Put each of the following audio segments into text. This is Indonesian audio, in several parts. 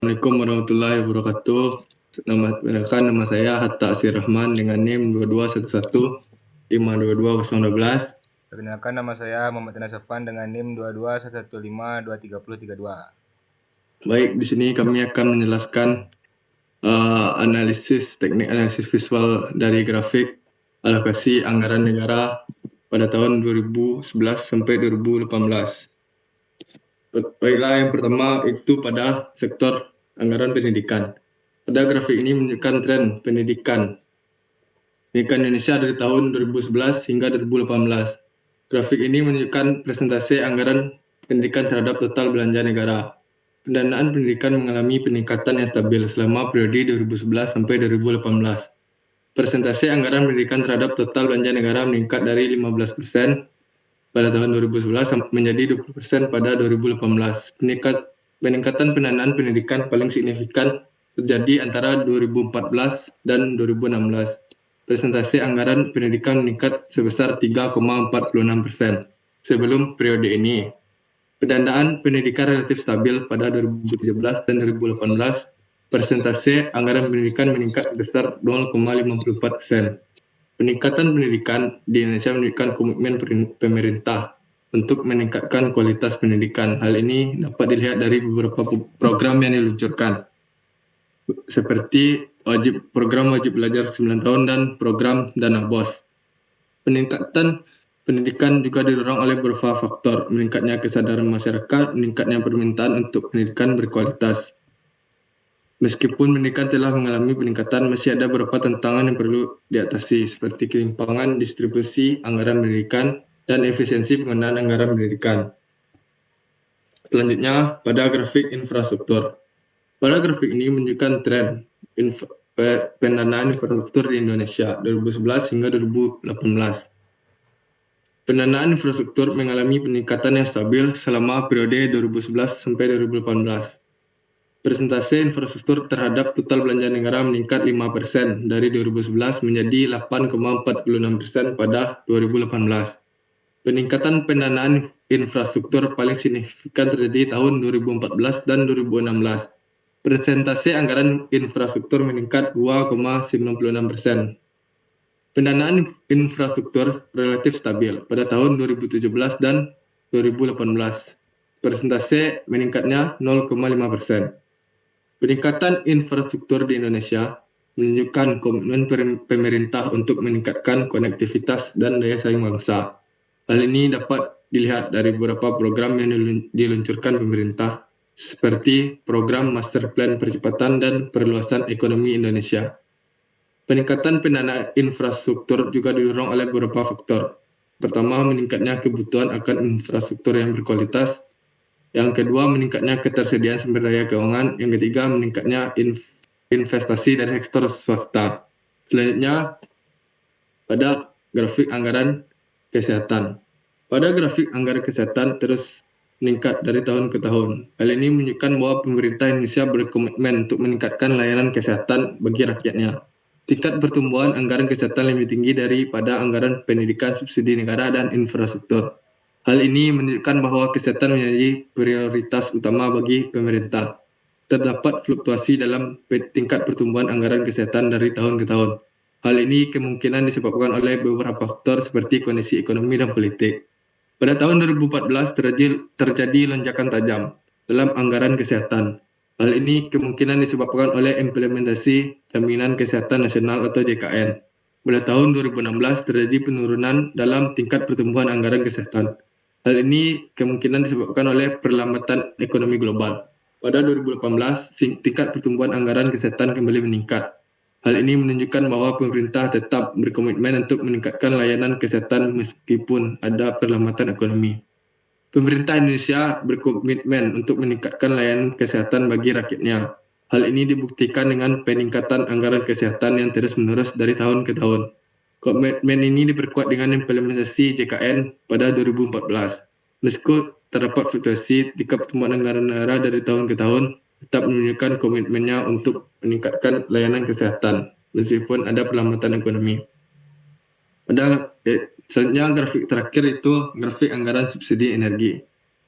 Assalamualaikum warahmatullahi wabarakatuh. Nama saya Hatta Asir Rahman dengan NIM 2211-522-012. Perkenalkan, nama saya Muhammad Tana Safan dengan NIM 2211523032. Baik, di sini kami akan menjelaskan teknik analisis visual dari grafik alokasi anggaran negara pada tahun 2011 sampai 2018. Baiklah, yang pertama itu pada sektor anggaran pendidikan. Pada grafik ini menunjukkan tren pendidikan Indonesia dari tahun 2011 hingga 2018. Grafik ini menunjukkan presentasi anggaran pendidikan terhadap total belanja negara. Pendanaan pendidikan mengalami peningkatan yang stabil selama periode 2011 sampai 2018. Persentase anggaran pendidikan terhadap total belanja negara meningkat dari 15% pada tahun 2011 menjadi 20% pada 2018. Peningkatan pendanaan pendidikan paling signifikan terjadi antara 2014 dan 2016. Presentasi anggaran pendidikan meningkat sebesar 3,46%. Sebelum periode ini, pendanaan pendidikan relatif stabil pada 2017 dan 2018. Persentase anggaran pendidikan meningkat sebesar 0,54%. Peningkatan pendidikan di Indonesia menunjukkan komitmen pemerintah untuk meningkatkan kualitas pendidikan. Hal ini dapat dilihat dari beberapa program yang diluncurkan, seperti program wajib belajar 9 tahun dan program Dana BOS. Peningkatan pendidikan juga didorong oleh beberapa faktor, meningkatnya kesadaran masyarakat, meningkatnya permintaan untuk pendidikan berkualitas. Meskipun pendidikan telah mengalami peningkatan, masih ada beberapa tantangan yang perlu diatasi, seperti ketimpangan distribusi anggaran pendidikan dan efisiensi penggunaan anggaran pendidikan. Selanjutnya, pada grafik infrastruktur. Pada grafik ini menunjukkan tren pendanaan infrastruktur di Indonesia 2011 hingga 2018. Pendanaan infrastruktur mengalami peningkatan yang stabil selama periode 2011 sampai 2018. Persentase infrastruktur terhadap total belanja negara meningkat 5% dari 2011 menjadi 8,46% pada 2018. Peningkatan pendanaan infrastruktur paling signifikan terjadi tahun 2014 dan 2016. Persentase anggaran infrastruktur meningkat 2,96%. Pendanaan infrastruktur relatif stabil pada tahun 2017 dan 2018. Persentase meningkatnya 0,5%. Peningkatan infrastruktur di Indonesia menunjukkan komitmen pemerintah untuk meningkatkan konektivitas dan daya saing bangsa. Hal ini dapat dilihat dari beberapa program yang diluncurkan pemerintah, seperti program Master Plan Percepatan dan Perluasan Ekonomi Indonesia. Peningkatan pendanaan infrastruktur juga didorong oleh beberapa faktor. Pertama, meningkatnya kebutuhan akan infrastruktur yang berkualitas. Yang kedua, meningkatnya ketersediaan sumber daya keuangan. Yang ketiga, meningkatnya investasi dari sektor swasta. Selanjutnya, pada grafik anggaran kesehatan. Pada grafik anggaran kesehatan terus meningkat dari tahun ke tahun. Hal ini menunjukkan bahwa pemerintah Indonesia berkomitmen untuk meningkatkan layanan kesehatan bagi rakyatnya. Tingkat pertumbuhan anggaran kesehatan lebih tinggi daripada anggaran pendidikan, subsidi negara, dan infrastruktur. Hal ini menunjukkan bahwa kesehatan menjadi prioritas utama bagi pemerintah. Terdapat fluktuasi dalam tingkat pertumbuhan anggaran kesehatan dari tahun ke tahun. Hal ini kemungkinan disebabkan oleh beberapa faktor seperti kondisi ekonomi dan politik. Pada tahun 2014 terjadi lonjakan tajam dalam anggaran kesehatan. Hal ini kemungkinan disebabkan oleh implementasi Jaminan Kesehatan Nasional atau JKN. Pada tahun 2016 terjadi penurunan dalam tingkat pertumbuhan anggaran kesehatan. Hal ini kemungkinan disebabkan oleh perlambatan ekonomi global. Pada 2018, tingkat pertumbuhan anggaran kesehatan kembali meningkat. Hal ini menunjukkan bahwa pemerintah tetap berkomitmen untuk meningkatkan layanan kesehatan meskipun ada perlambatan ekonomi. Pemerintah Indonesia berkomitmen untuk meningkatkan layanan kesehatan bagi rakyatnya. Hal ini dibuktikan dengan peningkatan anggaran kesehatan yang terus-menerus dari tahun ke tahun. Komitmen ini diperkuat dengan implementasi JKN pada 2014. Meskipun terdapat fluktuasi tingkat pertumbuhan anggaran negara dari tahun ke tahun, tetap menunjukkan komitmennya untuk meningkatkan layanan kesehatan, meskipun ada perlambatan ekonomi. Selanjutnya grafik terakhir itu grafik anggaran subsidi energi.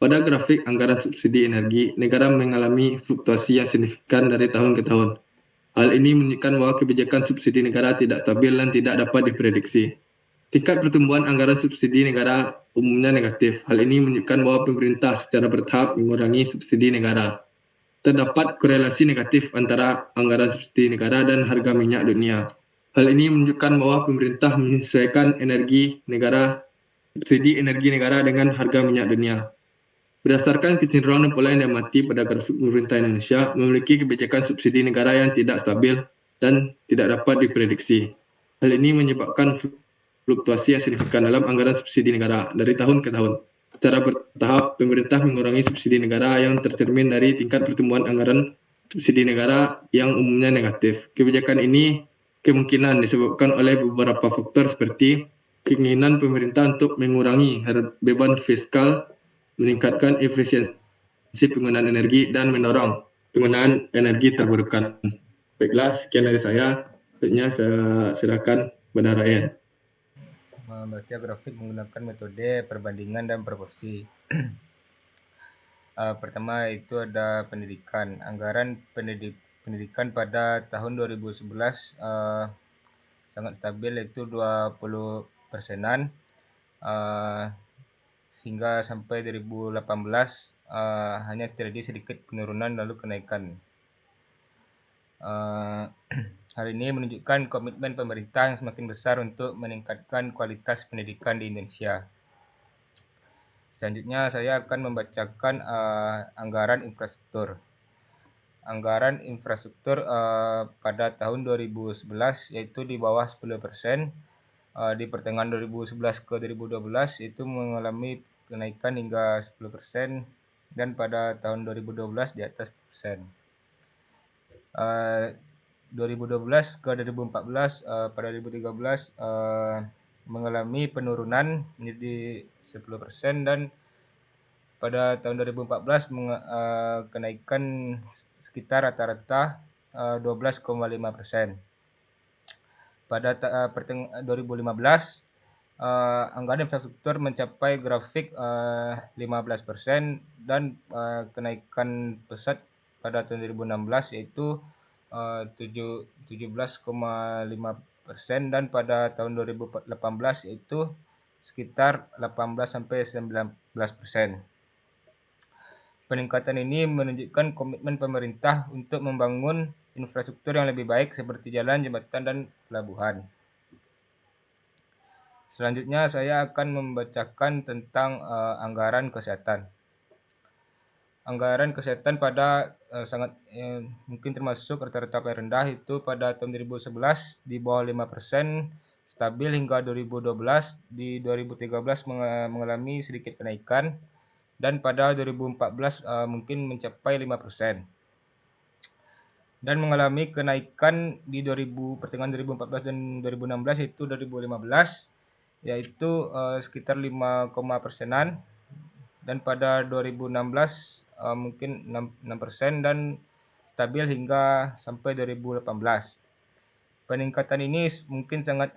Pada grafik anggaran subsidi energi, negara mengalami fluktuasi yang signifikan dari tahun ke tahun. Hal ini menunjukkan bahwa kebijakan subsidi negara tidak stabil dan tidak dapat diprediksi. Tingkat pertumbuhan anggaran subsidi negara umumnya negatif. Hal ini menunjukkan bahwa pemerintah secara bertahap mengurangi subsidi negara. Terdapat korelasi negatif antara anggaran subsidi negara dan harga minyak dunia. Hal ini menunjukkan bahwa pemerintah menyesuaikan subsidi energi negara dengan harga minyak dunia. Berdasarkan kecenderungan pola yang diamati pada grafik pemerintah Indonesia, memiliki kebijakan subsidi negara yang tidak stabil dan tidak dapat diprediksi. Hal ini menyebabkan fluktuasi yang signifikan dalam anggaran subsidi negara dari tahun ke tahun. Secara bertahap, pemerintah mengurangi subsidi negara yang tercermin dari tingkat pertumbuhan anggaran subsidi negara yang umumnya negatif. Kebijakan ini kemungkinan disebabkan oleh beberapa faktor seperti keinginan pemerintah untuk mengurangi beban fiskal, meningkatkan efisiensi penggunaan energi, dan mendorong penggunaan energi terbarukan. Baiklah, sekian dari saya. Selanjutnya saya serahkan kepada Ryan. Membaca grafik menggunakan metode perbandingan dan proporsi. Pertama itu ada pendidikan. Anggaran pendidikan pada tahun 2011 sangat stabil, yaitu 20%-an, hingga sampai 2018 hanya terjadi sedikit penurunan lalu kenaikan. Hal ini menunjukkan komitmen pemerintah yang semakin besar untuk meningkatkan kualitas pendidikan di Indonesia. Selanjutnya saya akan membacakan anggaran infrastruktur. Anggaran infrastruktur pada tahun 2011 yaitu di bawah 10%. Di pertengahan 2011 ke 2012 itu mengalami kenaikan hingga 10%, dan pada tahun 2012 di atas 10%. 2012 ke 2014 pada 2013 mengalami penurunan menjadi 10%, dan pada tahun 2014 kenaikan sekitar rata-rata 12,5%. Pada 2015 anggaran infrastruktur mencapai grafik 15%, dan kenaikan pesat pada tahun 2016 yaitu 17,5%, dan pada tahun 2018 yaitu sekitar 18-19%. Peningkatan ini menunjukkan komitmen pemerintah untuk membangun infrastruktur yang lebih baik seperti jalan, jembatan, dan pelabuhan. Selanjutnya saya akan membacakan tentang anggaran kesehatan. Anggaran kesehatan pada mungkin termasuk rata-rata paling rendah, itu pada tahun 2011 di bawah 5%, stabil hingga 2012. Di 2013 mengalami sedikit kenaikan, dan pada 2014 mungkin mencapai 5%. Dan mengalami kenaikan di pertengahan 2014 dan 2016, yaitu 2015 yaitu sekitar 5%, dan pada 2016 mungkin 6%, dan stabil hingga sampai 2018. Peningkatan ini mungkin sangat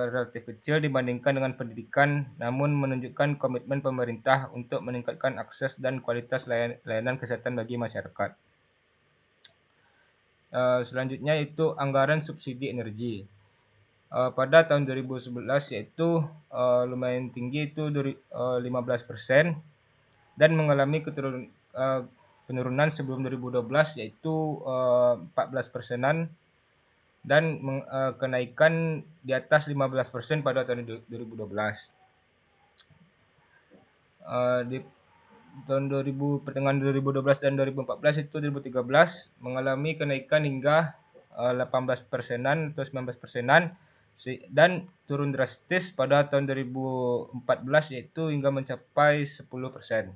relatif kecil dibandingkan dengan pendidikan, namun menunjukkan komitmen pemerintah untuk meningkatkan akses dan kualitas layanan kesehatan bagi masyarakat. Selanjutnya itu anggaran subsidi energi. Pada tahun 2011 yaitu lumayan tinggi, itu 15%, dan mengalami penurunan sebelum 2012 yaitu 14%-an, dan kenaikan di atas 15% pada tahun 2012. Di tahun pertengahan 2012 dan 2014 itu 2013 mengalami kenaikan hingga 18%-an atau 19%-an, dan turun drastis pada tahun 2014 yaitu hingga mencapai 10%.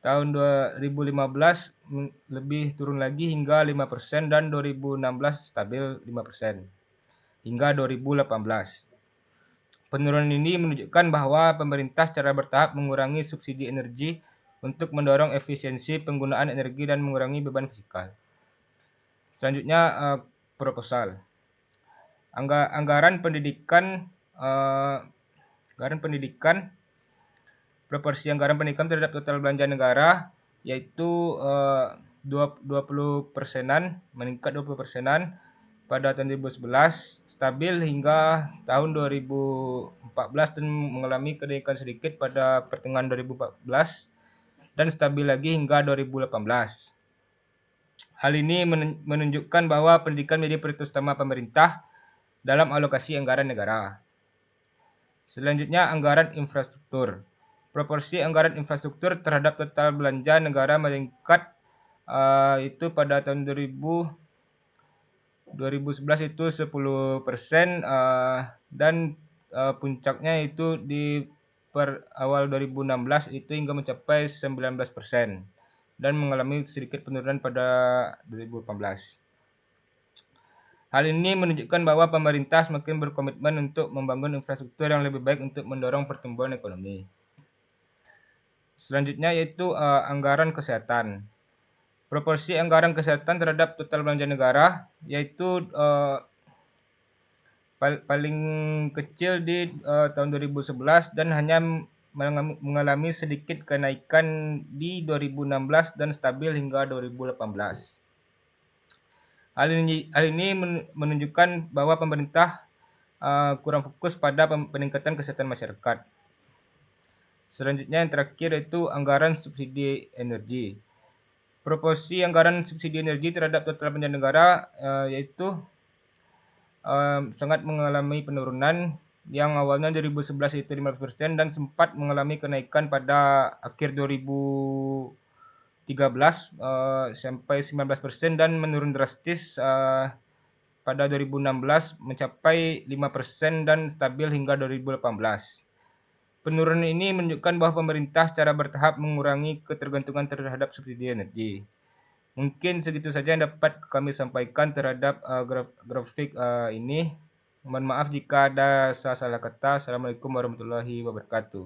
Tahun 2015 lebih turun lagi hingga 5%, dan 2016 stabil 5% hingga 2018. Penurunan ini menunjukkan bahwa pemerintah secara bertahap mengurangi subsidi energi untuk mendorong efisiensi penggunaan energi dan mengurangi beban fiskal. Selanjutnya proposal. Anggaran pendidikan proporsi anggaran pendidikan terhadap total belanja negara yaitu 20%-an, meningkat 20%-an pada tahun 2011, stabil hingga tahun 2014 dan mengalami kenaikan sedikit pada pertengahan 2014 dan stabil lagi hingga 2018. Hal ini menunjukkan bahwa pendidikan menjadi prioritas utama pemerintah dalam alokasi anggaran negara. Selanjutnya, anggaran infrastruktur. Proporsi anggaran infrastruktur terhadap total belanja negara meningkat itu pada tahun 2011 itu 10%, dan puncaknya itu di awal 2016 itu hingga mencapai 19% dan mengalami sedikit penurunan pada 2018. Hal ini menunjukkan bahwa pemerintah semakin berkomitmen untuk membangun infrastruktur yang lebih baik untuk mendorong pertumbuhan ekonomi. Selanjutnya yaitu anggaran kesehatan. Proporsi anggaran kesehatan terhadap total belanja negara yaitu paling kecil di tahun 2011 dan hanya mengalami sedikit kenaikan di 2016 dan stabil hingga 2018. Hal ini menunjukkan bahwa pemerintah kurang fokus pada peningkatan kesehatan masyarakat. Selanjutnya yang terakhir yaitu anggaran subsidi energi. Proporsi anggaran subsidi energi terhadap total belanja negara yaitu sangat mengalami penurunan yang awalnya 2011 itu 15% dan sempat mengalami kenaikan pada akhir 2013 sampai 19% dan menurun drastis pada 2016 mencapai 5% dan stabil hingga 2018. Penurunan ini menunjukkan bahwa pemerintah secara bertahap mengurangi ketergantungan terhadap subsidi energi. Mungkin segitu saja yang dapat kami sampaikan terhadap grafik ini. Mohon maaf jika ada salah kata. Assalamualaikum warahmatullahi wabarakatuh.